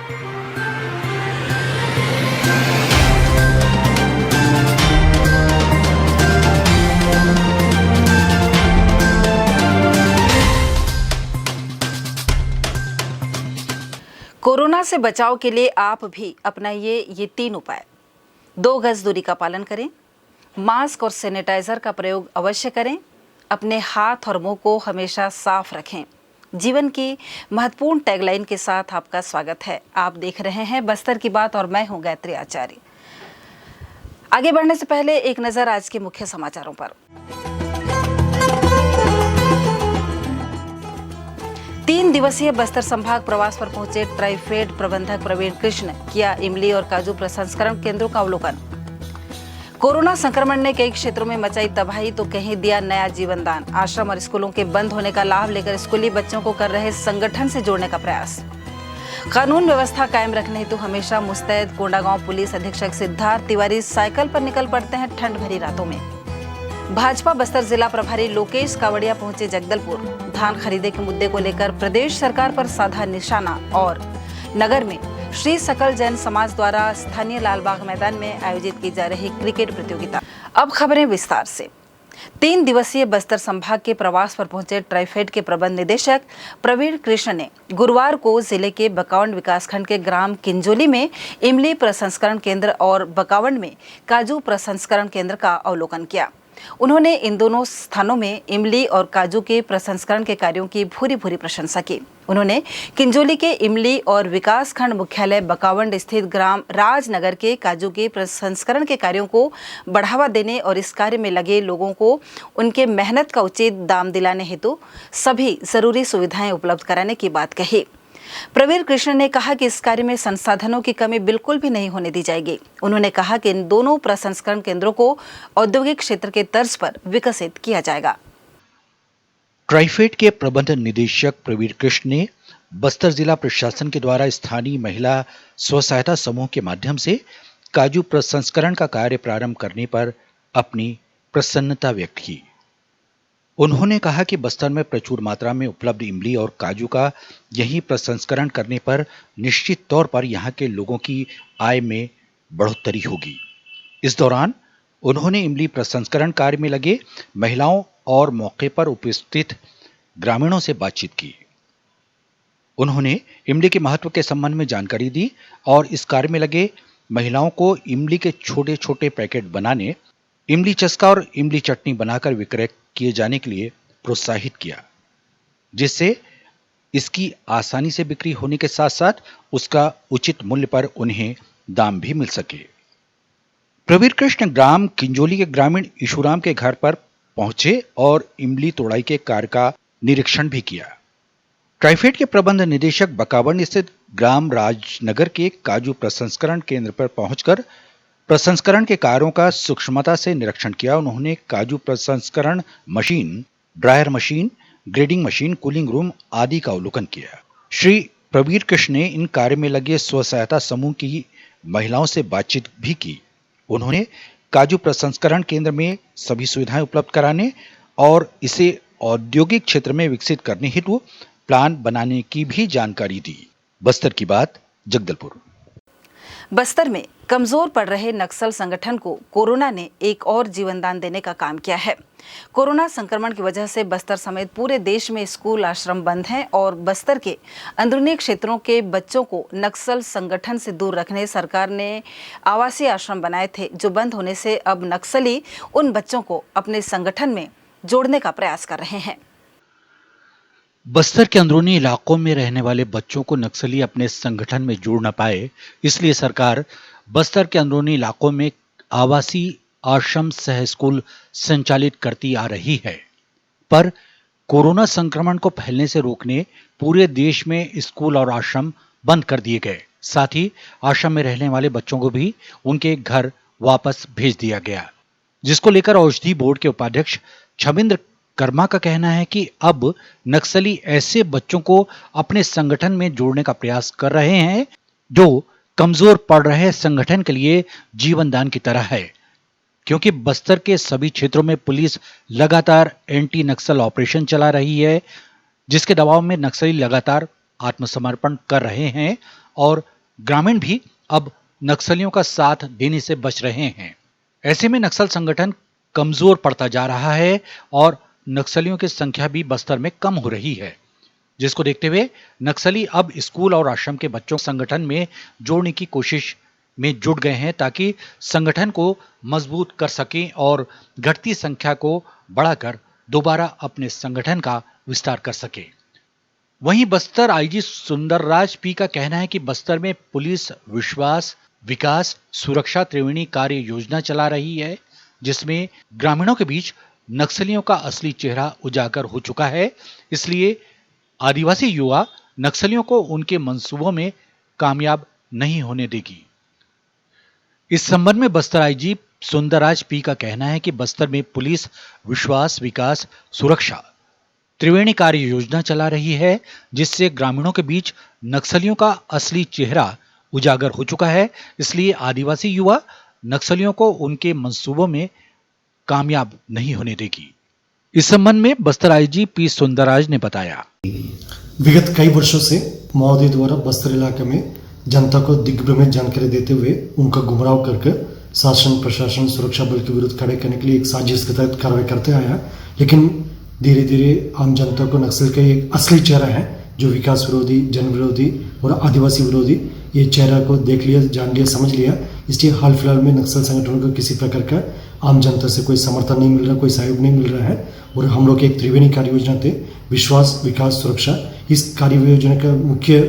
Corona से बचाव के लिए आप भी अपनाइए ये 3 उपाय। 2 गज दूरी का पालन करें, मास्क और सैनिटाइजर का प्रयोग अवश्य करें, अपने हाथ और मुंह को हमेशा साफ रखें। जीवन की महत्वपूर्ण टैगलाइन के साथ आपका स्वागत है। आप देख रहे हैं बस्तर की बात और मैं हूं गायत्री आचार्य। आगे बढ़ने से पहले एक नजर आज के मुख्य समाचारों पर। 3 दिवसीय बस्तर संभाग प्रवास पर पहुंचे ट्राइफेड प्रबंधक प्रवीण कृष्ण किया इमली और काजू प्रसंस्करण केंद्रों का अवलोकन। कोरोना संक्रमण ने कई क्षेत्रों में मचाई तबाही तो कहीं दिया नया जीवन दान। आश्रम और स्कूलों के बंद होने का लाभ लेकर स्कूली बच्चों को कर रहे संगठन से जोड़ने का प्रयास। कानून व्यवस्था कायम रखने हेतु हमेशा मुस्तैद। कोंडागांव पुलिस अधीक्षक सिद्धार्थ तिवारी साइकिल पर निकल पड़ते हैं ठंड भरी रातों में। भाजपा बस्तर जिला प्रभारी लोकेश कावड़िया पहुंचे जगदलपुर। धान खरीदे के मुद्दे को लेकर प्रदेश सरकार पर साधा निशाना। और नगर में श्री सकल जैन समाज द्वारा स्थानीय लालबाग मैदान में आयोजित की जा रही क्रिकेट प्रतियोगिता। अब खबरें विस्तार से। 3 दिवसीय बस्तर संभाग के प्रवास पर पहुंचे ट्राइफेड के प्रबंध निदेशक प्रवीण कृष्ण ने गुरुवार को जिले के बकावंड विकासखंड के ग्राम किंजोली में इमली प्रसंस्करण केंद्र और बकावंड में काजू प्रसंस्करण केंद्र का अवलोकन किया। उन्होंने इन दोनों स्थानों में इमली और काजू के प्रसंस्करण के कार्यों की भूरी प्रशंसा की। उन्होंने किंजोली के इमली और विकासखंड मुख्यालय बकावंड स्थित ग्राम राजनगर के काजू के प्रसंस्करण के कार्यों को बढ़ावा देने और इस कार्य में लगे लोगों को उनके मेहनत का उचित दाम दिलाने हेतु सभी जरूरी सुविधाएं उपलब्ध कराने की बात कही। प्रवीण कृष्ण ने कहा कि इस कार्य में संसाधनों की कमी बिल्कुल भी नहीं होने दी जाएगी। उन्होंने कहा कि इन दोनों प्रसंस्करण केंद्रों को औद्योगिक क्षेत्र के तर्ज पर विकसित किया जाएगा। ट्राइफेड के प्रबंध निदेशक प्रवीण कृष्ण ने बस्तर जिला प्रशासन के द्वारा स्थानीय महिला स्व सहायता समूह के माध्यम से काजू प्रसंस्करण का कार्य प्रारंभ करने पर अपनी प्रसन्नता व्यक्त की। उन्होंने कहा कि बस्तर में प्रचुर मात्रा में उपलब्ध इमली और काजू का यही प्रसंस्करण करने पर निश्चित तौर पर यहाँ के लोगों की आय में बढ़ोतरी होगी। इस दौरान उन्होंने इमली प्रसंस्करण कार्य में लगे महिलाओं और मौके पर उपस्थित ग्रामीणों से बातचीत की। उन्होंने इमली के महत्व के संबंध में जानकारी दी और इस कार्य में लगे महिलाओं को इमली के छोटे छोटे पैकेट बनाने, इमली चस्का और इमली चटनी बनाकर विक्रय किए जाने के लिए प्रोत्साहित किया, जिससे इसकी आसानी से बिक्री होने के साथ साथ उसका उचित मूल्य पर उन्हें दाम भी मिल सके। प्रवीण कृष्ण ग्राम किंजोली के ग्रामीण ईशुराम के घर पर पहुंचे और इमली तोड़ाई के कार्य का निरीक्षण भी किया। ट्राइफेड के प्रबंध निदेशक बकावंड स्थित ग्राम राजनगर के काजू प्रसंस्करण केंद्र पर पहुंचकर प्रसंस्करण के कार्यों का सूक्ष्मता से निरीक्षण किया। उन्होंने काजू प्रसंस्करण machine, dryer machine, grading machine, cooling room आदि का अवलोकन किया। श्री प्रवीण कृष्ण ने इन कार्य में लगे स्व सहायता समूह की महिलाओं से बातचीत भी की। उन्होंने काजू प्रसंस्करण केंद्र में सभी सुविधाएं उपलब्ध कराने और इसे औद्योगिक क्षेत्र में विकसित करने हेतु प्लान बनाने की भी जानकारी दी। बस्तर की बात, जगदलपुर। बस्तर में कमजोर पड़ रहे नक्सल संगठन को कोरोना ने एक और जीवनदान देने का काम किया है। कोरोना संक्रमण की वजह से बस्तर समेत पूरे देश में स्कूल आश्रम बंद हैं और बस्तर के अंदरूनी क्षेत्रों के बच्चों को नक्सल संगठन से दूर रखने सरकार ने आवासीय आश्रम बनाए थे, जो बंद होने से अब नक्सली उन बच्चों को अपने संगठन में जोड़ने का प्रयास कर रहे हैं। बस्तर के अंदरूनी इलाकों में रहने वाले बच्चों को नक्सली अपने संगठन में जोड़ न पाए, इसलिए सरकार बस्तर के अंदरूनी इलाकों में आवासीय आश्रम सह स्कूल संचालित करती आ रही है। पर कोरोना संक्रमण को फैलने से रोकने पूरे देश में स्कूल और आश्रम बंद कर दिए गए। साथ ही आश्रम में रहने वाले बच्चों को भी उनके घर वापस भेज दिया गया, जिसको लेकर औषधि बोर्ड के उपाध्यक्ष छबिंद्र कर्मा का कहना है कि अब नक्सली ऐसे बच्चों को अपने संगठन में जोड़ने का प्रयास कर रहे हैं जो कमजोर पड़ रहे संगठन के लिए जीवनदान की तरह है, क्योंकि बस्तर के सभी क्षेत्रों में पुलिस लगातार एंटी नक्सल ऑपरेशन चला रही है, जिसके दबाव में नक्सली लगातार आत्मसमर्पण कर रहे हैं और ग्रामीण भी अब नक्सलियों का साथ देने से बच रहे हैं। ऐसे में नक्सल संगठन कमजोर पड़ता जा रहा है और नक्सलियों की संख्या भी बस्तर में कम हो रही है, जिसको देखते हुए नक्सली अब स्कूल और आश्रम के बच्चों को संगठन में जोड़ने की कोशिश में जुट गए हैं ताकि संगठन को मजबूत कर सकें और घटती संख्या को बढ़ाकर दोबारा अपने संगठन का विस्तार कर सके। वहीं बस्तर आईजी सुंदरराज पी का कहना है कि बस्तर में पुलिस विश्वास विकास सुरक्षा त्रिवेणी कार्य योजना चला रही है, जिसमें ग्रामीणों के बीच नक्सलियों का असली चेहरा उजागर हो चुका है। इसलिए आदिवासी युवा नक्सलियों को उनके मंसूबों में कामयाब नहीं होने देगी। इस संबंध में बस्तर आईजी सुंदरराज पी का कहना है कि बस्तर में पुलिस विश्वास विकास सुरक्षा त्रिवेणी कार्य योजना चला रही है, जिससे ग्रामीणों के बीच नक्सलियों का असली चेहरा उजागर हो चुका है। इसलिए आदिवासी युवा नक्सलियों को उनके मंसूबों में कामयाब नहीं होने देगी। इस संबंध में बस्तर आईजी पी सुंदरराज ने बताया, विगत कई वर्षों से माओवादी द्वारा बस्तर इलाके में जनता को दिग्भ्रमित जानकारी देते हुए उनका गुमराह करके शासन प्रशासन सुरक्षा बल के विरुद्ध खड़े करने के लिए एक साजिश के तहत कार्रवाई करते आया। लेकिन धीरे धीरे आम जनता को नक्सल का एक असली चेहरा है, जो विकास विरोधी जन विरोधी और आदिवासी विरोधी, ये चेहरा को देख लिया, जान लिया, समझ लिया। इसलिए हाल फिलहाल में नक्सल संगठनों को किसी प्रकार का आम जनता से कोई समर्थन नहीं मिल रहा, कोई सहयोग नहीं मिल रहा है। और हम लोग एक त्रिवेणी कार्य योजना थे, विश्वास विकास सुरक्षा, इस कार्य योजना का मुख्य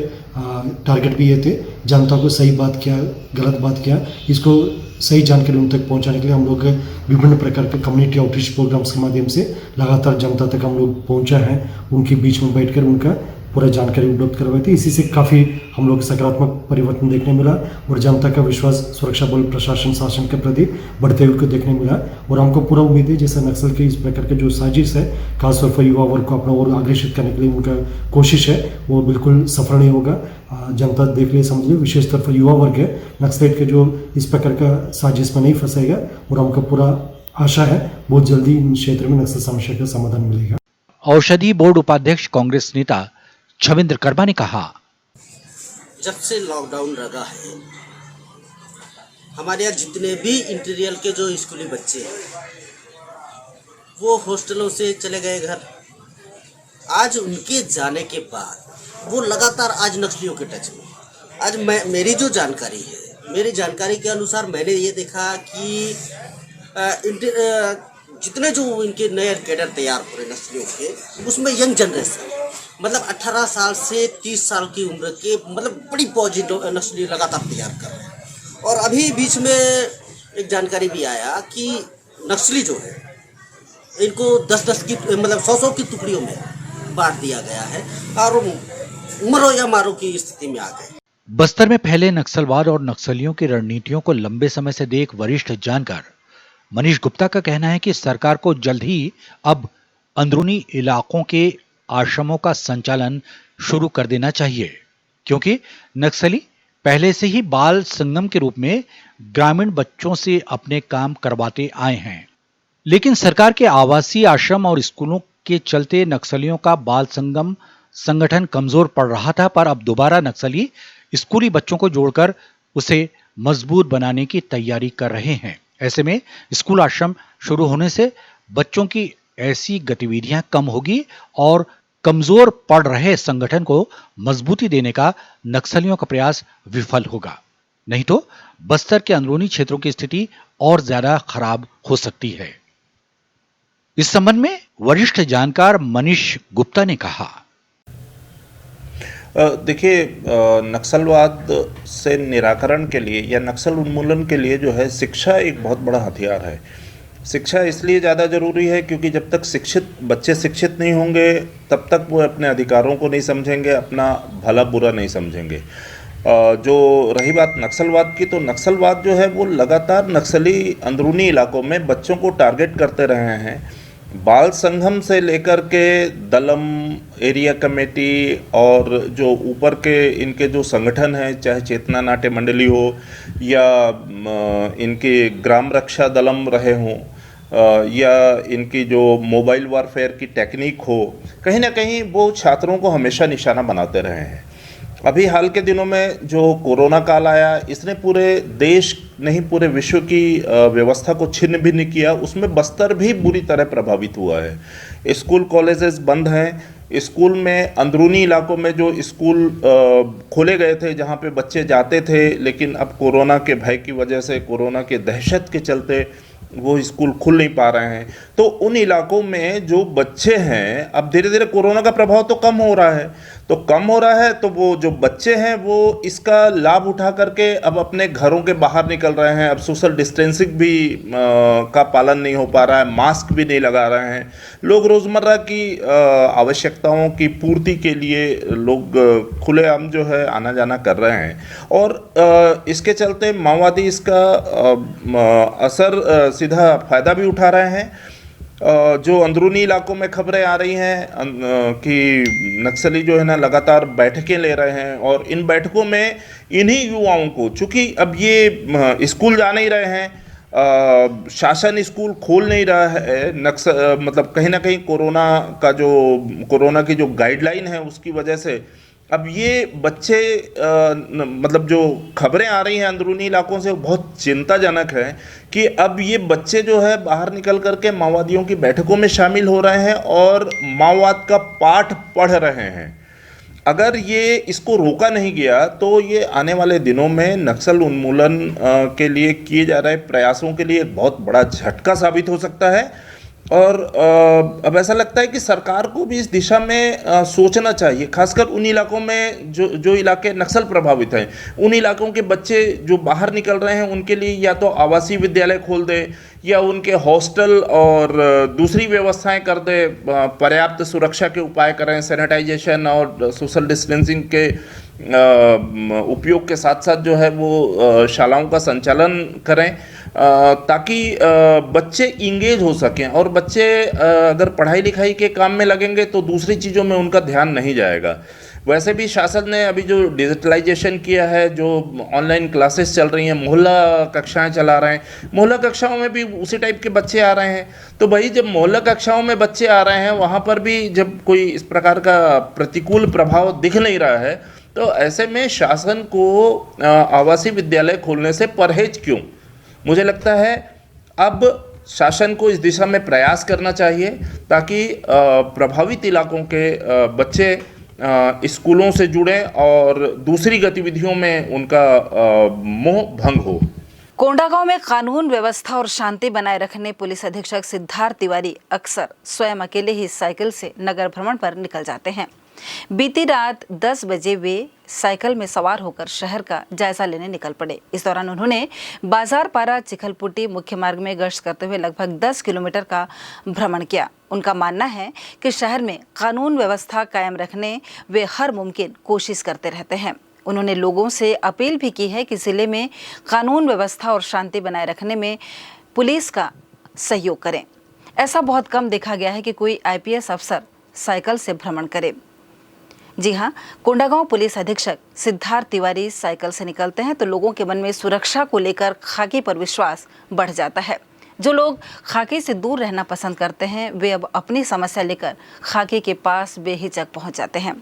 टारगेट भी ये थे, जनता को सही बात क्या गलत बात क्या इसको सही जानकारी उन तक पहुंचाने के लिए हम लोग विभिन्न प्रकार के कम्युनिटी आउटरीच प्रोग्राम्स के माध्यम से लगातार जनता तक हम लोग पहुंचा है। उनके बीच में बैठकर उनका पूरा जानकारी उपलब्ध करवाई थी। इसी से काफ़ी हम लोग सकारात्मक परिवर्तन देखने मिला और जनता का विश्वास सुरक्षा बल प्रशासन शासन के प्रति बढ़ते हुए देखने मिला। और हमको पूरा उम्मीद है जैसा नक्सल के इस प्रकार के जो साजिश है, खासतौर पर युवा वर्ग को अपना और अग्रेषित करने के लिए उनका कोशिश है, वो बिल्कुल सफल नहीं होगा। जनता देख ले समझ ले, विशेष तौर पर युवा वर्ग है, नक्सलेट के जो इस प्रकार का साजिश में नहीं फंसेगा। और हमको पूरा आशा है बहुत जल्दी इन क्षेत्र में नक्सल समस्या का समाधान मिलेगा। औषधि बोर्ड उपाध्यक्ष कांग्रेस नेता छविंद्र कर्मा ने कहा, जब से लॉकडाउन लगा है, हमारे यहाँ जितने भी इंटीरियर के जो स्कूली बच्चे हैं वो हॉस्टलों से चले गए घर। आज उनके जाने के बाद वो लगातार आज नक्सलियों के टच में। आज मेरी जो जानकारी है, मेरी जानकारी के अनुसार मैंने ये देखा कि जितने जो इनके नए कैडर तैयार हो रहे नस्लियों के, उसमें यंग जनरेशन मतलब 18 साल से 30 साल की उम्र के मतलब बड़ी पॉजिटिव नस्ली लगातार तैयार कर रहे हैं। और अभी बीच में एक जानकारी भी आया कि नक्सली जो है इनको 10-10 की मतलब 100-100 की टुकड़ियों में बांट दिया गया है और मरो या मारो की स्थिति में आ गए। बस्तर में फैले नक्सलवाद और नक्सलियों की रणनीतियों को लंबे समय से देख वरिष्ठ जानकार मनीष गुप्ता का कहना है कि सरकार को जल्द ही अब अंदरूनी इलाकों के आश्रमों का संचालन शुरू कर देना चाहिए, क्योंकि नक्सली पहले से ही बाल संगम के रूप में ग्रामीण बच्चों से अपने काम करवाते आए हैं। लेकिन सरकार के आवासीय आश्रम और स्कूलों के चलते नक्सलियों का बाल संगम संगठन कमजोर पड़ रहा था, पर अब दोबारा नक्सली स्कूली बच्चों को जोड़कर उसे मजबूत बनाने की तैयारी कर रहे हैं। ऐसे में स्कूल आश्रम शुरू होने से बच्चों की ऐसी गतिविधियां कम होगी और कमजोर पड़ रहे संगठन को मजबूती देने का नक्सलियों का प्रयास विफल होगा। नहीं तो बस्तर के अंदरूनी क्षेत्रों की स्थिति और ज्यादा खराब हो सकती है। इस संबंध में वरिष्ठ जानकार मनीष गुप्ता ने कहा, देखिए, नक्सलवाद से निराकरण के लिए या नक्सल उन्मूलन के लिए जो है शिक्षा एक बहुत बड़ा हथियार है। शिक्षा इसलिए ज़्यादा ज़रूरी है क्योंकि जब तक बच्चे शिक्षित नहीं होंगे तब तक वो अपने अधिकारों को नहीं समझेंगे, अपना भला बुरा नहीं समझेंगे। जो रही बात नक्सलवाद की, तो नक्सलवाद जो है वो लगातार नक्सली अंदरूनी इलाकों में बच्चों को टारगेट करते रहे हैं। बाल संगम से लेकर के दलम, एरिया कमेटी और जो ऊपर के इनके जो संगठन हैं, चाहे चेतना नाट्य मंडली हो या इनके ग्राम रक्षा दलम रहे हों या इनकी जो मोबाइल वारफेयर की टेक्निक हो, कहीं ना कहीं वो छात्रों को हमेशा निशाना बनाते रहे हैं। अभी हाल के दिनों में जो कोरोना काल आया, इसने पूरे देश नहीं पूरे विश्व की व्यवस्था को छिन्न भिन्न किया। उसमें बस्तर भी बुरी तरह प्रभावित हुआ है। स्कूल कॉलेजेस बंद हैं। स्कूल में अंदरूनी इलाकों में जो स्कूल खोले गए थे जहाँ पे बच्चे जाते थे, लेकिन अब कोरोना के भय की वजह से, कोरोना के दहशत के चलते वो स्कूल खुल नहीं पा रहे हैं। तो उन इलाकों में जो बच्चे हैं, अब धीरे धीरे कोरोना का प्रभाव तो कम हो रहा है, तो वो जो बच्चे हैं वो इसका लाभ उठा करके अब अपने घरों के बाहर निकल रहे हैं। अब सोशल डिस्टेंसिंग भी का पालन नहीं हो पा रहा है, मास्क भी नहीं लगा रहे हैं। लोग रोज़मर्रा की आवश्यकताओं की पूर्ति के लिए लोग खुलेआम जो है आना जाना कर रहे हैं, और इसके चलते माओवादी इसका असर सीधा फ़ायदा भी उठा रहे हैं। जो अंदरूनी इलाकों में खबरें आ रही हैं कि नक्सली जो है ना लगातार बैठकें ले रहे हैं, और इन बैठकों में इन्हीं युवाओं को, चूँकि अब ये स्कूल जा नहीं रहे हैं, शासन स्कूल खोल नहीं रहा है, मतलब कहीं ना कहीं कोरोना की जो गाइडलाइन है उसकी वजह से अब ये बच्चे मतलब जो खबरें आ रही हैं अंदरूनी इलाकों से, वो बहुत चिंताजनक है कि अब ये बच्चे जो है बाहर निकल करके माओवादियों की बैठकों में शामिल हो रहे हैं और माओवाद का पाठ पढ़ रहे हैं। अगर ये इसको रोका नहीं गया तो ये आने वाले दिनों में नक्सल उन्मूलन के लिए किए जा रहे प्रयासों के लिए एक बहुत बड़ा झटका साबित हो सकता है। और अब ऐसा लगता है कि सरकार को भी इस दिशा में सोचना चाहिए, खासकर उन इलाकों में जो इलाके नक्सल प्रभावित हैं। उन इलाकों के बच्चे जो बाहर निकल रहे हैं उनके लिए या तो आवासीय विद्यालय खोल दे, या उनके हॉस्टल और दूसरी व्यवस्थाएं कर दे, पर्याप्त सुरक्षा के उपाय करें, सैनिटाइजेशन और सोशल डिस्टेंसिंग के उपयोग के साथ साथ जो है वो शालाओं का संचालन करें, ताकि बच्चे इंगेज हो सकें। और बच्चे अगर पढ़ाई लिखाई के काम में लगेंगे तो दूसरी चीज़ों में उनका ध्यान नहीं जाएगा। वैसे भी शासन ने अभी जो डिजिटलाइजेशन किया है, जो ऑनलाइन क्लासेस चल रही हैं, मोहल्ला कक्षाएं चला रहे हैं, मोहल्ला कक्षाओं में भी उसी टाइप के बच्चे आ रहे हैं। तो भाई जब मोहल्ला कक्षाओं में बच्चे आ रहे हैं, वहाँ पर भी जब कोई इस प्रकार का प्रतिकूल प्रभाव दिख नहीं रहा है, तो ऐसे में शासन को आवासीय विद्यालय खोलने से परहेज क्यों? मुझे लगता है अब शासन को इस दिशा में प्रयास करना चाहिए, ताकि प्रभावित इलाकों के बच्चे स्कूलों से जुड़ें और दूसरी गतिविधियों में उनका मोह भंग हो। कोंडागांव में कानून व्यवस्था और शांति बनाए रखने पुलिस अधीक्षक सिद्धार्थ तिवारी अक्सर स्वयं अकेले ही साइकिल से नगर भ्रमण पर निकल जाते हैं। बीती रात 10 बजे वे साइकिल में सवार होकर शहर का जायजा लेने निकल पड़े। इस दौरान उन्होंने बाजार पारा चिखलपुटी मुख्य मार्ग में गश्त करते हुए लगभग 10 किलोमीटर का भ्रमण किया। उनका मानना है कि शहर में कानून व्यवस्था कायम रखने वे हर मुमकिन कोशिश करते रहते हैं। उन्होंने लोगों से अपील भी की है कि जिले में कानून व्यवस्था और शांति बनाए रखने में पुलिस का सहयोग करें। ऐसा बहुत कम देखा गया है कि कोई आईपीएस अफसर साइकिल से भ्रमण करे। जी हाँ, कोंडागांव पुलिस अधीक्षक सिद्धार्थ तिवारी साइकिल से निकलते हैं तो लोगों के मन में सुरक्षा को लेकर खाकी पर विश्वास बढ़ जाता है। जो लोग खाकी से दूर रहना पसंद करते हैं वे अब अपनी समस्या लेकर खाकी के पास बेहिचक पहुंच जाते हैं।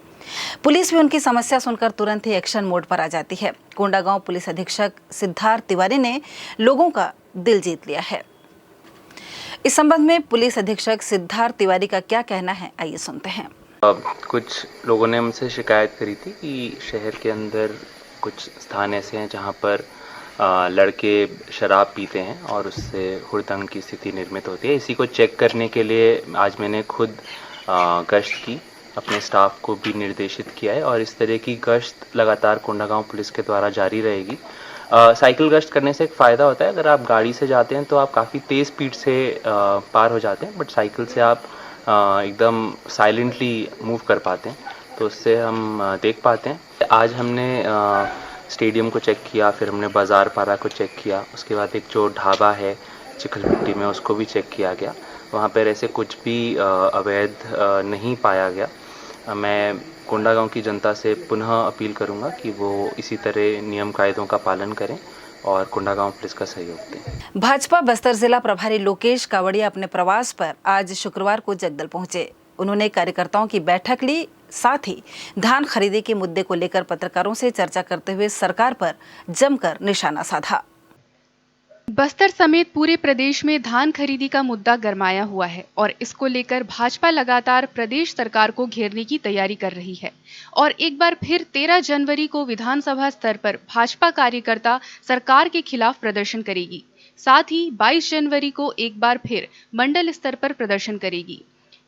पुलिस भी उनकी समस्या सुनकर तुरंत ही एक्शन मोड पर आ जाती है। कोंडागांव पुलिस अधीक्षक सिद्धार्थ तिवारी ने लोगों का दिल जीत लिया है। इस संबंध में पुलिस अधीक्षक सिद्धार्थ तिवारी का क्या कहना है, आइए सुनते हैं। कुछ लोगों ने हमसे शिकायत करी थी कि शहर के अंदर कुछ स्थान ऐसे हैं जहां पर लड़के शराब पीते हैं और उससे हुड़दंग की स्थिति निर्मित होती है। इसी को चेक करने के लिए आज मैंने खुद गश्त की, अपने स्टाफ को भी निर्देशित किया है और इस तरह की गश्त लगातार कोंडागांव पुलिस के द्वारा जारी रहेगी। साइकिल गश्त करने से एक फ़ायदा होता है, अगर आप गाड़ी से जाते हैं तो आप काफ़ी तेज़ स्पीड से पार हो जाते हैं, बट साइकिल से आप एकदम साइलेंटली मूव कर पाते हैं, तो उससे हम देख पाते हैं। आज हमने स्टेडियम को चेक किया, फिर हमने बाज़ार पारा को चेक किया, उसके बाद एक जो ढाबा है चिखलपुटी में उसको भी चेक किया गया। वहाँ पर ऐसे कुछ भी अवैध नहीं पाया गया। मैं कोंडागांव की जनता से पुनः अपील करूँगा कि वो इसी तरह नियम कायदों का पालन करें और कोंडागांव पुलिस का सहयोग दें। भाजपा बस्तर जिला प्रभारी लोकेश कावड़िया अपने प्रवास पर आज शुक्रवार को जगदल पहुंचे। उन्होंने कार्यकर्ताओं की बैठक ली साथ ही धान खरीदी के मुद्दे को लेकर पत्रकारों से चर्चा करते हुए सरकार पर जमकर निशाना साधा। बस्तर समेत पूरे प्रदेश में धान खरीदी का मुद्दा गरमाया हुआ है और इसको लेकर भाजपा लगातार प्रदेश सरकार को घेरने की तैयारी कर रही है और एक बार फिर 13 जनवरी को विधानसभा स्तर पर भाजपा कार्यकर्ता सरकार के खिलाफ प्रदर्शन करेगी। साथ ही 22 जनवरी को एक बार फिर मंडल स्तर पर प्रदर्शन करेगी।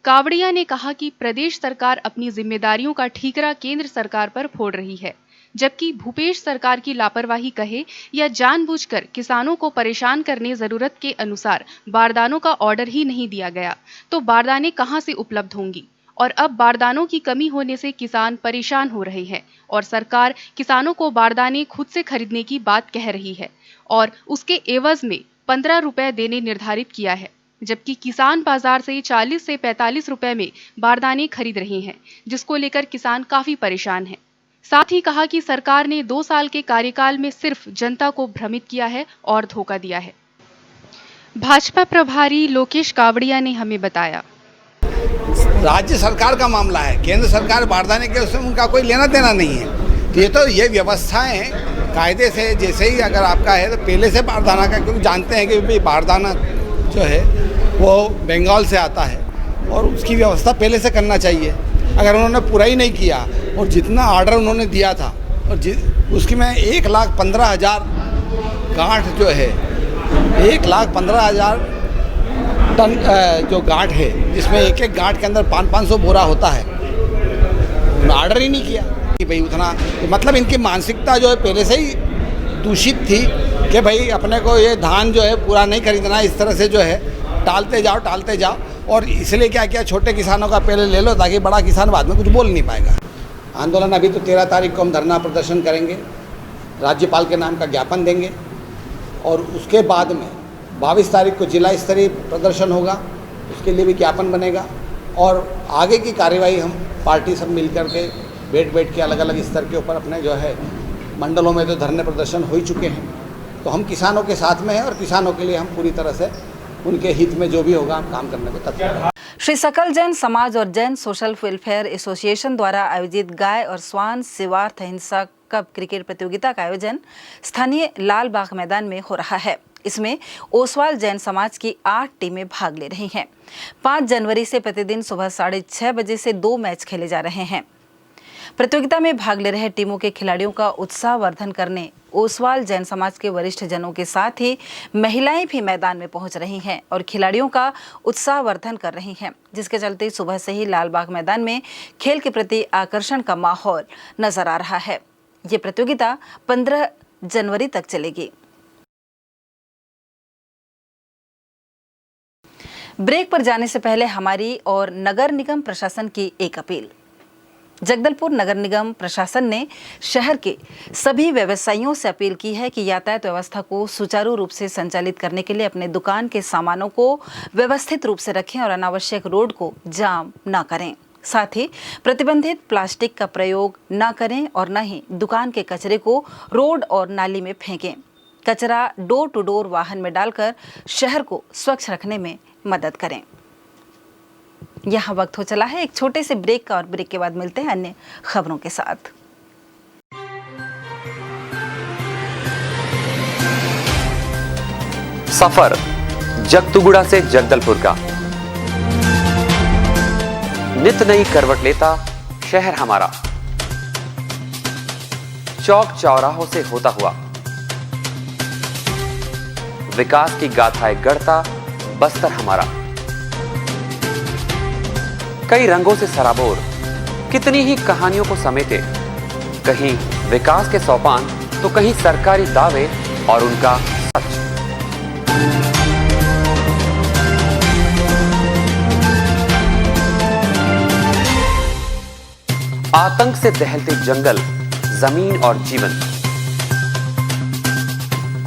कावड़िया ने कहा कि प्रदेश सरकार अपनी जिम्मेदारियों का ठीकरा केंद्र सरकार पर फोड़ रही है, जबकि भूपेश सरकार की लापरवाही कहे या जानबूझकर किसानों को परेशान करने जरूरत के अनुसार बारदानों का ऑर्डर ही नहीं दिया गया तो बारदाने कहां से उपलब्ध होंगी। और अब बारदानों की कमी होने से किसान परेशान हो रहे हैं और सरकार किसानों को बारदाने खुद से खरीदने की बात कह रही है और उसके एवज में 15 रुपए देने निर्धारित किया है, जबकि किसान बाजार से 40 से 45 रुपए में बारदाने खरीद रहे हैं, जिसको लेकर किसान काफी परेशान है। साथ ही कहा कि सरकार ने 2 साल के कार्यकाल में सिर्फ जनता को भ्रमित किया है और धोखा दिया है। भाजपा प्रभारी लोकेश कावड़िया ने हमें बताया, राज्य सरकार का मामला है, केंद्र सरकार बारदाने के उसमें उनका कोई लेना देना नहीं है। तो ये व्यवस्थाएं कायदे से जैसे ही अगर आपका है तो पहले से बारदाना का, क्योंकि जानते हैं कि भाई बारदाना जो है वो बंगाल से आता है और उसकी व्यवस्था पहले से करना चाहिए। अगर उन्होंने पूरा ही नहीं किया और जितना ऑर्डर उन्होंने दिया था और उसकी में 1,15,000 गांठ जो है, 1,15,000 टन जो गांठ है, जिसमें एक एक गांठ के अंदर 500 बोरा होता है, उन्होंने ऑर्डर ही नहीं किया कि भाई उतना। मतलब इनकी मानसिकता जो है पहले से ही दूषित थी कि भाई अपने को ये धान जो है पूरा नहीं खरीदना, इस तरह से जो है टालते जाओ। और इसलिए क्या किया, छोटे किसानों का पहले ले लो ताकि बड़ा किसान बाद में कुछ बोल नहीं पाएगा। आंदोलन अभी तो 13 तारीख को हम धरना प्रदर्शन करेंगे, राज्यपाल के नाम का ज्ञापन देंगे और उसके बाद में 22 तारीख को जिला स्तरीय प्रदर्शन होगा, उसके लिए भी ज्ञापन बनेगा और आगे की कार्यवाही हम पार्टी सब मिल कर के बैठ के अलग अलग स्तर के ऊपर अपने जो है मंडलों में तो धरने प्रदर्शन हो ही चुके हैं, तो हम किसानों के साथ में हैं और किसानों के लिए हम पूरी तरह से उनके हित में जो भी होगा हम काम करने को तत्पर हैं। श्री सकल जैन समाज और जैन सोशल वेलफेयर एसोसिएशन द्वारा आयोजित गाय और स्वान सेवार्थ अहिंसा कप क्रिकेट प्रतियोगिता का आयोजन स्थानीय लाल बाग मैदान में हो रहा है। इसमें ओसवाल जैन समाज की 8 टीमें भाग ले रही हैं। 5 जनवरी से प्रतिदिन सुबह 6:30 बजे से 2 मैच खेले जा रहे हैं। प्रतियोगिता में भाग ले रहे टीमों के खिलाड़ियों का उत्साहवर्धन करने ओसवाल जैन समाज के वरिष्ठ जनों के साथ ही महिलाएं भी मैदान में पहुंच रही हैं और खिलाड़ियों का उत्साहवर्धन कर रही हैं, जिसके चलते सुबह से ही लालबाग मैदान में खेल के प्रति आकर्षण का माहौल नजर आ रहा है। ये प्रतियोगिता 15 जनवरी तक चलेगी। ब्रेक पर जाने से पहले हमारी और नगर निगम प्रशासन की एक अपील। जगदलपुर नगर निगम प्रशासन ने शहर के सभी व्यवसायियों से अपील की है कि यातायात व्यवस्था को सुचारू रूप से संचालित करने के लिए अपने दुकान के सामानों को व्यवस्थित रूप से रखें और अनावश्यक रोड को जाम न करें। साथ ही प्रतिबंधित प्लास्टिक का प्रयोग न करें और न ही दुकान के कचरे को रोड और नाली में फेंकें। कचरा डोर टू डोर वाहन में डालकर शहर को स्वच्छ रखने में मदद करें। यहाँ वक्त हो चला है एक छोटे से ब्रेक का और ब्रेक के बाद मिलते हैं अन्य खबरों के साथ। सफर जगतुगुड़ा से जगदलपुर का नित नई करवट लेता शहर हमारा, चौक चौराहों से होता हुआ विकास की गाथाएं गढ़ता बस्तर हमारा। कई रंगों से सराबोर कितनी ही कहानियों को समेटे, कहीं विकास के सोपान तो कहीं सरकारी दावे और उनका सच। आतंक से दहलते जंगल, जमीन और जीवन,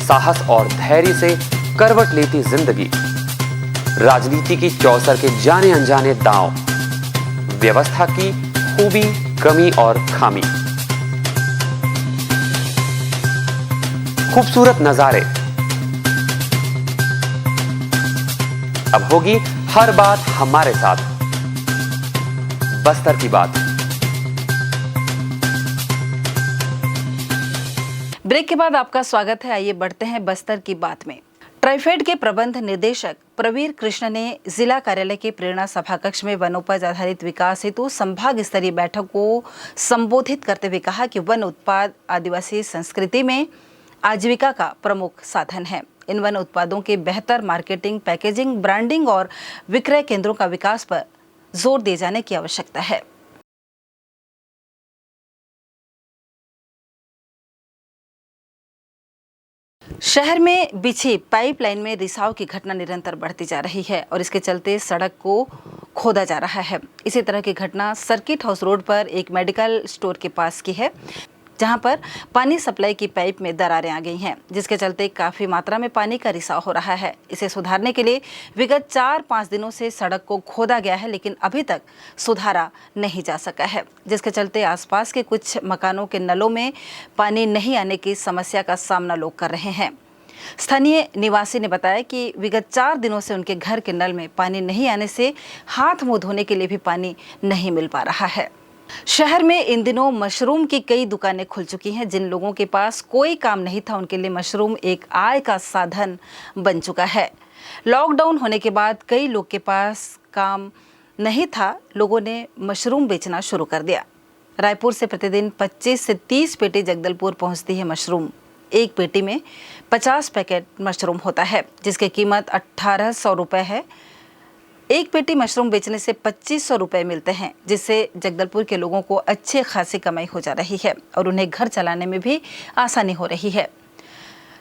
साहस और धैर्य से करवट लेती जिंदगी, राजनीति की चौसर के जाने अनजाने दांव, व्यवस्था की खूबी, कमी और खामी, खूबसूरत नजारे। अब होगी हर बात हमारे साथ, बस्तर की बात, ब्रेक के बाद आपका स्वागत है। आइए बढ़ते हैं बस्तर की बात में। ट्राइफेड के प्रबंध निदेशक प्रवीर कृष्ण ने जिला कार्यालय के प्रेरणा सभा कक्ष में वनोपज आधारित विकास हेतु संभाग स्तरीय बैठक को संबोधित करते हुए कहा कि वन उत्पाद आदिवासी संस्कृति में आजीविका का प्रमुख साधन है। इन वन उत्पादों के बेहतर मार्केटिंग, पैकेजिंग, ब्रांडिंग और विक्रय केंद्रों का विकास पर जोर दिए जाने की आवश्यकता है। शहर में बिछी पाइपलाइन में रिसाव की घटना निरंतर बढ़ती जा रही है और इसके चलते सड़क को खोदा जा रहा है। इसी तरह की घटना सर्किट हाउस रोड पर एक मेडिकल स्टोर के पास की है, जहां पर पानी सप्लाई की पाइप में दरारें आ गई हैं, जिसके चलते काफ़ी मात्रा में पानी का रिसाव हो रहा है। इसे सुधारने के लिए विगत 4-5 दिनों से सड़क को खोदा गया है, लेकिन अभी तक सुधारा नहीं जा सका है, जिसके चलते आसपास के कुछ मकानों के नलों में पानी नहीं आने की समस्या का सामना लोग कर रहे हैं। स्थानीय निवासी ने बताया कि विगत 4 दिनों से उनके घर के नल में पानी नहीं आने से हाथ मुंह धोने के लिए भी पानी नहीं मिल पा रहा है। शहर में इन दिनों मशरूम की कई दुकानें खुल चुकी हैं। जिन लोगों के पास कोई काम नहीं था, उनके लिए मशरूम एक आय का साधन बन चुका है। लॉकडाउन होने के बाद कई लोग के पास काम नहीं था, लोगों ने मशरूम बेचना शुरू कर दिया। रायपुर से प्रतिदिन 25 से 30 पेटी जगदलपुर पहुंचती है मशरूम। एक पेटी में 50 पैकेट मशरूम होता है, जिसकी कीमत 1800 रुपये है। एक पेटी मशरूम बेचने से 2500 रुपये मिलते हैं, जिससे जगदलपुर के लोगों को अच्छी खासी कमाई हो जा रही है और उन्हें घर चलाने में भी आसानी हो रही है।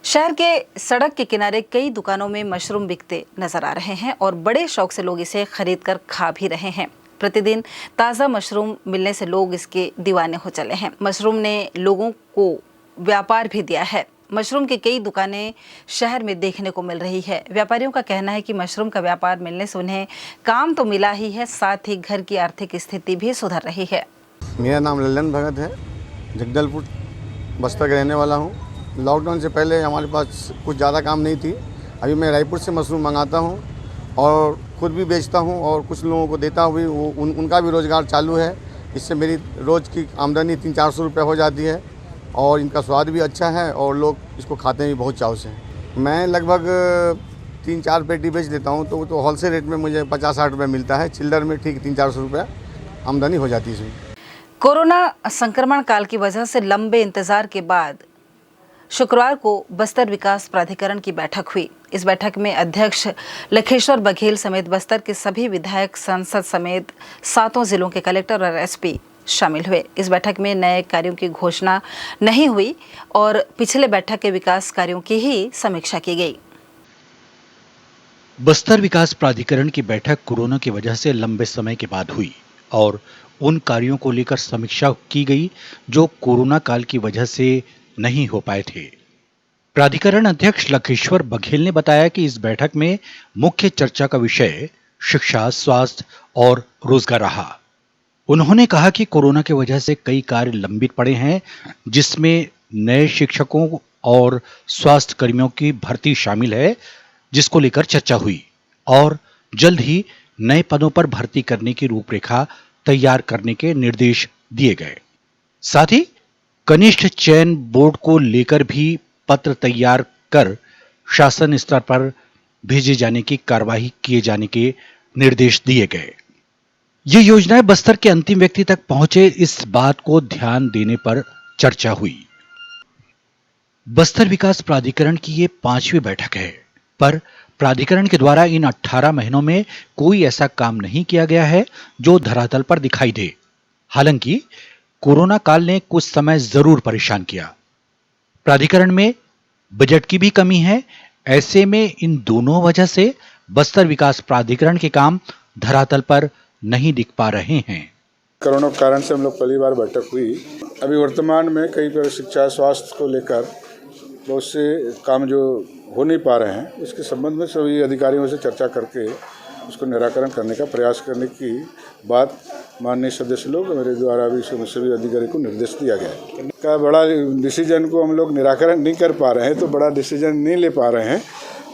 शहर के सड़क के किनारे कई दुकानों में मशरूम बिकते नजर आ रहे हैं और बड़े शौक से लोग इसे खरीद कर खा भी रहे हैं। प्रतिदिन ताज़ा मशरूम मिलने से लोग इसके दीवाने हो चले हैं। मशरूम ने लोगों को व्यापार भी दिया है। मशरूम की कई दुकानें शहर में देखने को मिल रही है। व्यापारियों का कहना है कि मशरूम का व्यापार मिलने से उन्हें काम तो मिला ही है, साथ ही घर की आर्थिक स्थिति भी सुधर रही है। मेरा नाम ललन भगत है, जगदलपुर बस्तर का रहने वाला हूँ। लॉकडाउन से पहले हमारे पास कुछ ज़्यादा काम नहीं थी। अभी मैं रायपुर से मशरूम मंगाता हूँ और ख़ुद भी बेचता हूँ और कुछ लोगों को देता हुई उनका भी रोज़गार चालू है। इससे मेरी रोज़ की आमदनी 300-400 रुपये हो जाती है और इनका स्वाद भी अच्छा है और लोग इसको खाते भी बहुत चाव से। मैं लगभग 3-4 पेटी बेच देता हूँ तो होलसेल रेट में मुझे 50-60 रुपये मिलता है। चिल्लर में ठीक 300-400 रुपये आमदनी हो जाती है इसमें। कोरोना संक्रमण काल की वजह से लंबे इंतजार के बाद शुक्रवार को बस्तर विकास प्राधिकरण की बैठक हुई। इस बैठक में अध्यक्ष लखेश्वर बघेल समेत बस्तर के सभी विधायक, सांसद समेत 7 जिलों के कलेक्टर और एसपी शामिल हुए। इस बैठक में नए कार्यों की घोषणा नहीं हुई और पिछले बैठक के विकास कार्यों की ही समीक्षा की गई। बस्तर विकास प्राधिकरण की बैठक कोरोना की वजह से लंबे समय के बाद हुई और उन कार्यों को लेकर समीक्षा की गई जो कोरोना काल की वजह से नहीं हो पाए थे। प्राधिकरण अध्यक्ष लखेश्वर बघेल ने बताया कि इस बैठक में मुख्य चर्चा का विषय शिक्षा, स्वास्थ्य और रोजगार रहा। उन्होंने कहा कि कोरोना की वजह से कई कार्य लंबित पड़े हैं, जिसमें नए शिक्षकों और स्वास्थ्य कर्मियों की भर्ती शामिल है, जिसको लेकर चर्चा हुई और जल्द ही नए पदों पर भर्ती करने की रूपरेखा तैयार करने के निर्देश दिए गए। साथ ही कनिष्ठ चयन बोर्ड को लेकर भी पत्र तैयार कर शासन स्तर पर भेजे जाने की कार्यवाही किए जाने के निर्देश दिए गए। ये योजनाएं बस्तर के अंतिम व्यक्ति तक पहुंचे, इस बात को ध्यान देने पर चर्चा हुई। बस्तर विकास प्राधिकरण की ये 5वीं बैठक है, पर प्राधिकरण के द्वारा इन 18 महीनों में कोई ऐसा काम नहीं किया गया है जो धरातल पर दिखाई दे। हालांकि कोरोना काल ने कुछ समय जरूर परेशान किया। प्राधिकरण में बजट की भी कमी है। ऐसे में इन दोनों वजह से बस्तर विकास प्राधिकरण के काम धरातल पर नहीं दिख पा रहे हैं। कोरोना के कारण से हम लोग पहली बार बैठक हुई। अभी वर्तमान में कई पर शिक्षा, स्वास्थ्य को लेकर बहुत से काम जो हो नहीं पा रहे हैं, उसके संबंध में सभी अधिकारियों से चर्चा करके उसको निराकरण करने का प्रयास करने की बात माननीय सदस्य लोग मेरे द्वारा भी सभी अधिकारी को निर्देश दिया गया है। का बड़ा डिसीजन को हम लोग निराकरण नहीं कर पा रहे हैं तो बड़ा डिसीजन नहीं ले पा रहे हैं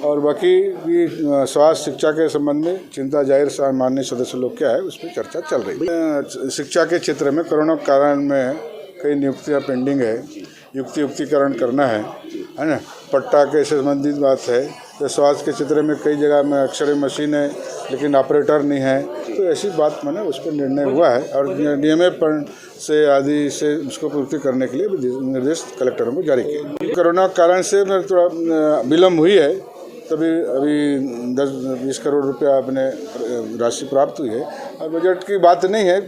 और बाकी भी स्वास्थ्य शिक्षा के संबंध में चिंता जाहिर माननीय सदस्य लोग क्या है उस पर चर्चा चल रही है। शिक्षा के क्षेत्र में कोरोना के कारण में कई नियुक्तियाँ पेंडिंग है युक्तिकरण करना है ना। पट्टा के संबंधित बात है, तो स्वास्थ्य के क्षेत्र में कई जगह में एक्सरे मशीन है लेकिन ऑपरेटर नहीं है, तो ऐसी बात मैंने उस पर निर्णय हुआ है और नियमन से आदि से उसको पूर्ति करने के लिए निर्देश कलेक्टरों को जारी किए। कोरोना कारण से मेरे थोड़ा विलम्ब हुई है, तभी अभी 10-20 करोड़ रुपया अपने राशि प्राप्त हुई है। और बजट की बात नहीं है,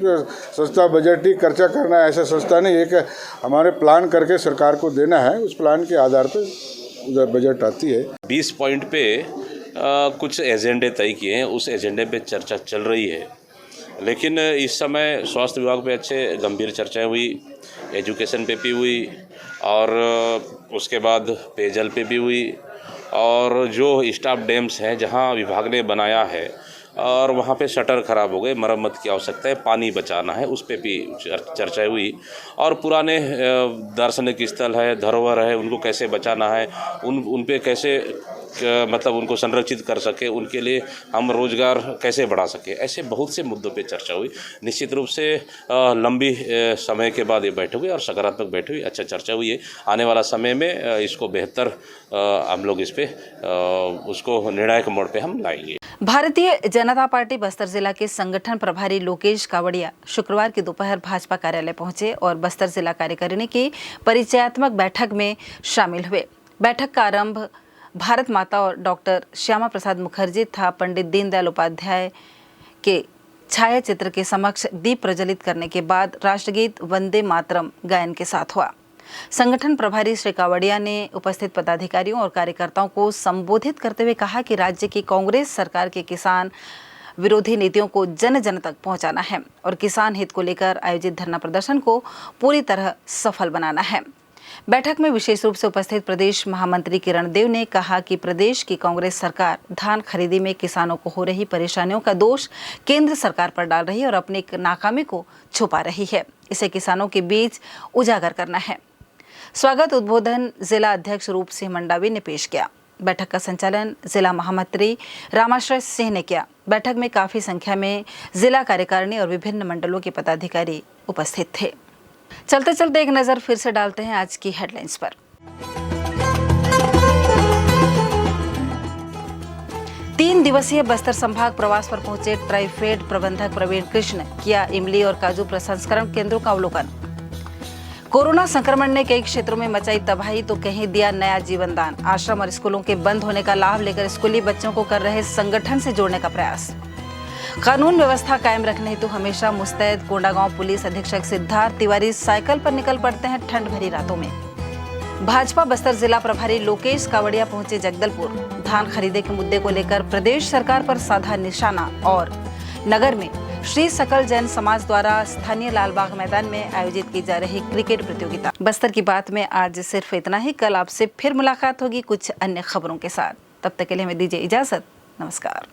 संस्था बजट ही खर्चा करना ऐसा संस्था नहीं है कि हमारे प्लान करके सरकार को देना है, उस प्लान के आधार पर उधर बजट आती है। 20 पॉइंट पे कुछ एजेंडे तय किए हैं, उस एजेंडे पे चर्चा चल रही है, लेकिन इस समय स्वास्थ्य विभाग पे अच्छे गंभीर चर्चाएं हुई, एजुकेशन पे भी हुई और उसके बाद पेयजल पे भी हुई, और जो स्टाफ डैम्स हैं जहां विभाग ने बनाया है और वहाँ पे शटर ख़राब हो गए, मरम्मत की आवश्यकता है, पानी बचाना है, उस पे भी चर्चा हुई। और पुराने दार्शनिक स्थल है, धरोहर है, उनको कैसे बचाना है, उन पे कैसे मतलब उनको संरक्षित कर सके, उनके लिए हम रोज़गार कैसे बढ़ा सके, ऐसे बहुत से मुद्दों पे चर्चा हुई। निश्चित रूप से लंबी समय के बाद ये बैठक हुई और सकारात्मक बैठक हुई, अच्छा चर्चा हुई है। आने वाला समय में इसको बेहतर हम लोग इस पे उसको निर्णायक मोड़ पे हम लाएंगे। भारतीय जनता पार्टी बस्तर जिला के संगठन प्रभारी लोकेश कावड़िया शुक्रवार की दोपहर भाजपा कार्यालय पहुंचे और बस्तर जिला कार्यकारिणी की परिचयात्मक बैठक में शामिल हुए। बैठक का आरंभ भारत माता और डॉक्टर श्यामा प्रसाद मुखर्जी तथा पंडित दीनदयाल उपाध्याय के छाया चित्र के समक्ष दीप प्रज्वलित करने के बाद राष्ट्रगीत वंदे मातरम गायन के साथ हुआ। संगठन प्रभारी श्री कावड़िया ने उपस्थित पदाधिकारियों और कार्यकर्ताओं को संबोधित करते हुए कहा कि राज्य की कांग्रेस सरकार के किसान विरोधी नीतियों को जन जन तक पहुंचाना है और किसान हित को लेकर आयोजित धरना प्रदर्शन को पूरी तरह सफल बनाना है। बैठक में विशेष रूप से उपस्थित प्रदेश महामंत्री किरण देव ने कहा कि प्रदेश की कांग्रेस सरकार धान खरीदी में किसानों को हो रही परेशानियों का दोष केंद्र सरकार पर डाल रही है और अपनी नाकामी को छुपा रही है। इसे किसानों के बीच उजागर करना है। स्वागत उद्बोधन जिला अध्यक्ष रूप सिंह मंडावी ने पेश किया। बैठक का संचालन जिला महामंत्री रामाश्रय सिंह ने किया। बैठक में काफी संख्या में जिला कार्यकारिणी और विभिन्न मंडलों के पदाधिकारी उपस्थित थे। चलते चलते एक नजर फिर से डालते हैं आज की हेडलाइंस पर। 3 दिवसीय बस्तर संभाग प्रवास पर पहुंचे ट्राइफेड प्रबंधक प्रवीण कृष्ण किया इमली और काजू प्रसंस्करण केंद्रों का अवलोकन। कोरोना संक्रमण ने कई क्षेत्रों में मचाई तबाही तो कहीं दिया नया जीवन दान। आश्रम और स्कूलों के बंद होने का लाभ लेकर स्कूली बच्चों को कर रहे संगठन से जोड़ने का प्रयास। कानून व्यवस्था कायम रखने हेतु हमेशा मुस्तैद कोंडागांव पुलिस अधीक्षक सिद्धार्थ तिवारी साइकिल पर निकल पड़ते हैं ठंड भरी रातों में। भाजपा बस्तर जिला प्रभारी लोकेश कावड़िया पहुंचे जगदलपुर। धान खरीदे के मुद्दे को लेकर प्रदेश सरकार पर साधा निशाना। और नगर में श्री सकल जैन समाज द्वारा स्थानीय लालबाग मैदान में आयोजित की जा रही क्रिकेट प्रतियोगिता। बस्तर की बात में आज सिर्फ इतना ही। कल आपसे फिर मुलाकात होगी कुछ अन्य खबरों के साथ। तब तक के लिए हमें दीजिए इजाजत। नमस्कार।